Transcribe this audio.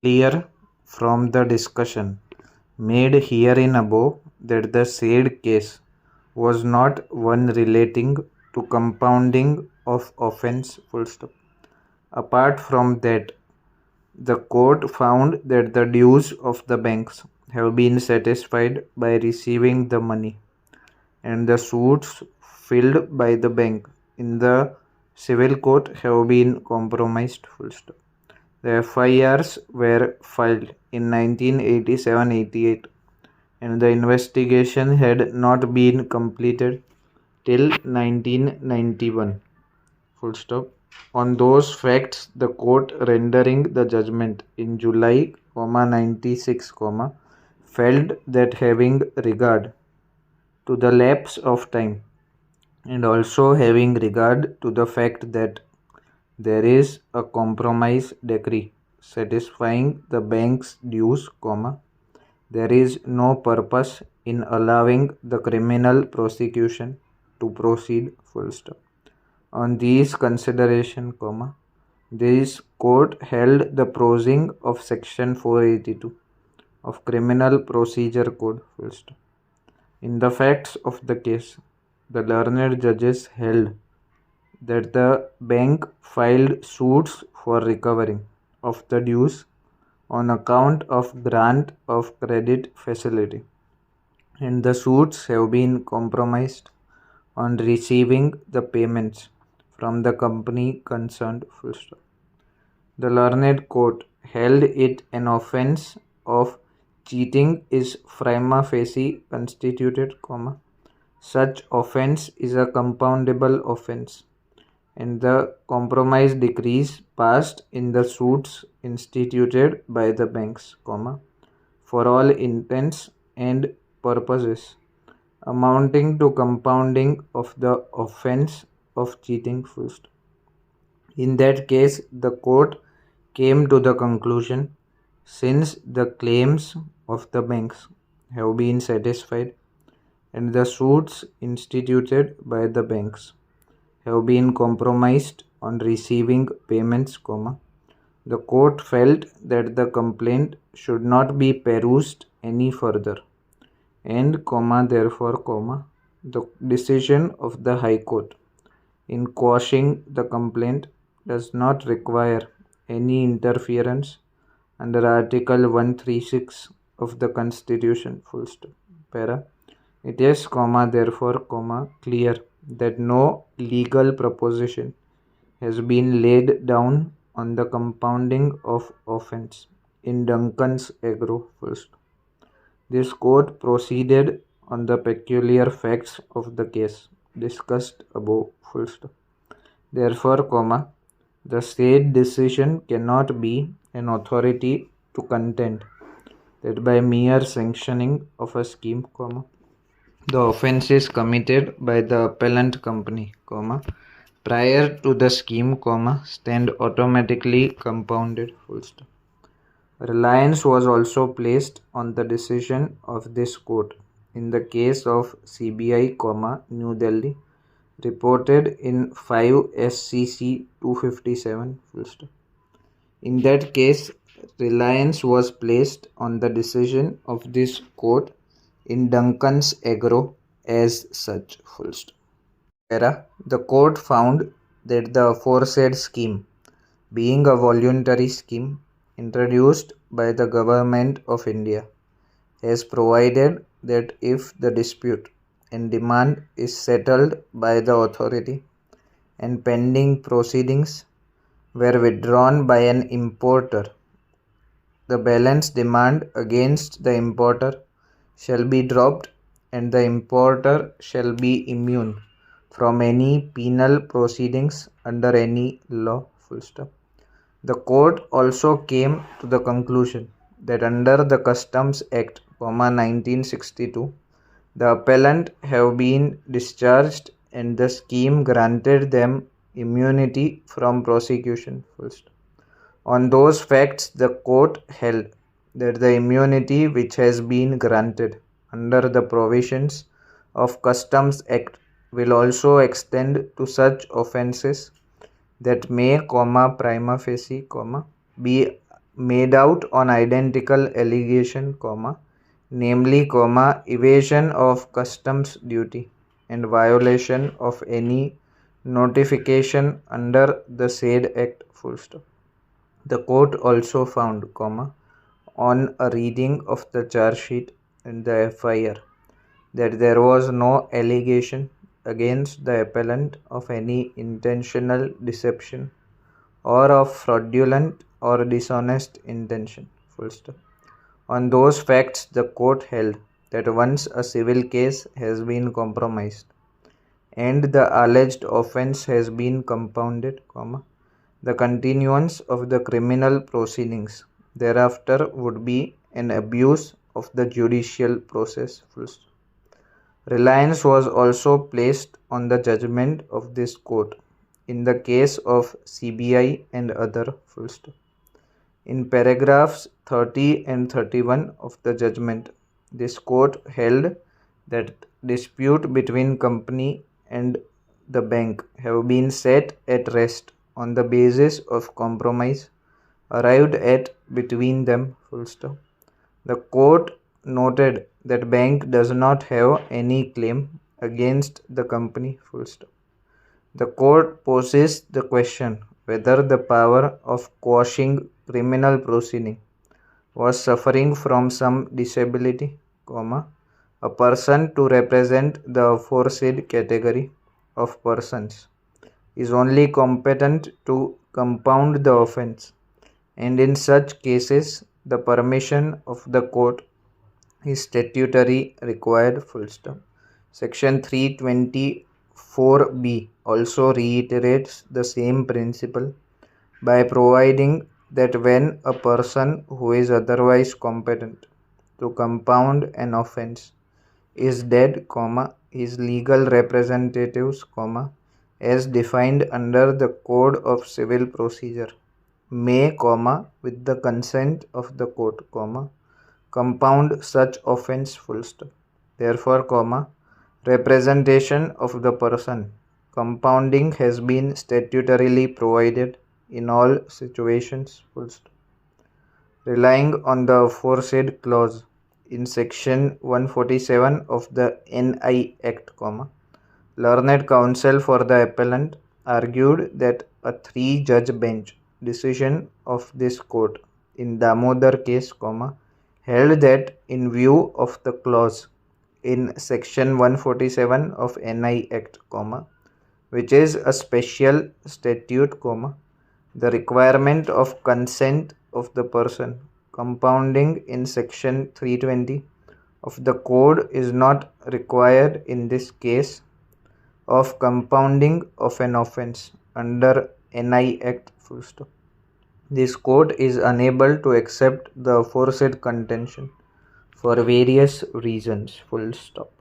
Clear from the discussion made herein above that the said case was not one relating to compounding of offence. Full stop. Apart from that, the court found that the dues of the banks have been satisfied by receiving the money, and the suits filed by the bank in the civil court have been compromised. Full stop. The FIRs were filed in 1987-88 and the investigation had not been completed till 1991. Full stop. On those facts, the court rendering the judgment in July, 96, felt that having regard to the lapse of time and also having regard to the fact that there is a compromise decree satisfying the bank's dues, there is no purpose in allowing the criminal prosecution to proceed. Full stop. On these consideration, this court held the prosing of section 482 of Criminal Procedure Code. Full stop. In the facts of the case, the learned judges held that the bank filed suits for recovering of the dues on account of grant of credit facility, and the suits have been compromised on receiving the payments from the company concerned. Full stop. The learned court held it an offence of cheating is prima facie constituted, such offence is a compoundable offence, and the compromise decrees passed in the suits instituted by the banks, for all intents and purposes amounting to compounding of the offence of cheating. Full stop. In that case, the court came to the conclusion, since the claims of the banks have been satisfied and the suits instituted by the banks have been compromised on receiving payments, the court felt that the complaint should not be perused any further, and therefore, the decision of the High Court in quashing the complaint does not require any interference under Article 136 of the Constitution. Full stop. Para. It is, therefore, clear that no legal proposition has been laid down on the compounding of offence in Duncan's Agro. Full stop. This court proceeded on the peculiar facts of the case discussed above. Full stop. Therefore, the said decision cannot be an authority to contend that by mere sanctioning of a scheme, the offence is committed by the appellant company, prior to the scheme, stand automatically compounded. Full stop. Reliance was also placed on the decision of this court in the case of CBI, New Delhi, reported in 5 SCC 257. Full stop. In that case, reliance was placed on the decision of this court in Duncan's Agro as such. Full stop. The court found that the aforesaid scheme, being a voluntary scheme introduced by the Government of India, has provided that if the dispute and demand is settled by the authority and pending proceedings were withdrawn by an importer, the balance demand against the importer shall be dropped and the importer shall be immune from any penal proceedings under any law. Full stop. The court also came to the conclusion that under the Customs Act, 1962, the appellant have been discharged and the scheme granted them immunity from prosecution. Full stop. On those facts, the court held that the immunity which has been granted under the provisions of Customs Act will also extend to such offences that may, prima facie, be made out on identical allegation, namely, evasion of customs duty and violation of any notification under the said act, full stop. The court also found, on a reading of the charge sheet in the FIR, that there was no allegation against the appellant of any intentional deception or of fraudulent or dishonest intention, full stop. On those facts, the court held that once a civil case has been compromised and the alleged offence has been compounded, the continuance of the criminal proceedings thereafter would be an abuse of the judicial process, full stop. Reliance was also placed on the judgment of this court in the case of CBI and other, full stop. In paragraphs 30 and 31 of the judgment, this court held that dispute between company and the bank have been set at rest on the basis of compromise arrived at between them, full stop. The court noted that bank does not have any claim against the company, full stop. The court poses the question whether the power of quashing criminal proceeding was suffering from some disability, a person to represent the aforesaid category of persons is only competent to compound the offence, and in such cases the permission of the court is statutory required, full stop. Section 324B also reiterates the same principle by providing that when a person who is otherwise competent to compound an offence is dead, his legal representatives, as defined under the Code of Civil Procedure, may, with the consent of the court, compound such offence, full stop. Therefore, representation of the person compounding has been statutorily provided in all situations, full stop. Relying on the aforesaid clause in section 147 of the NI Act, learned counsel for the appellant argued that a 3-judge bench decision of this court in Damodar case, held that in view of the clause in section 147 of NI Act, which is a special statute, the requirement of consent of the person compounding in section 320 of the code is not required in this case of compounding of an offence under NI Act, full stop. This court is unable to accept the aforesaid contention for various reasons, full stop.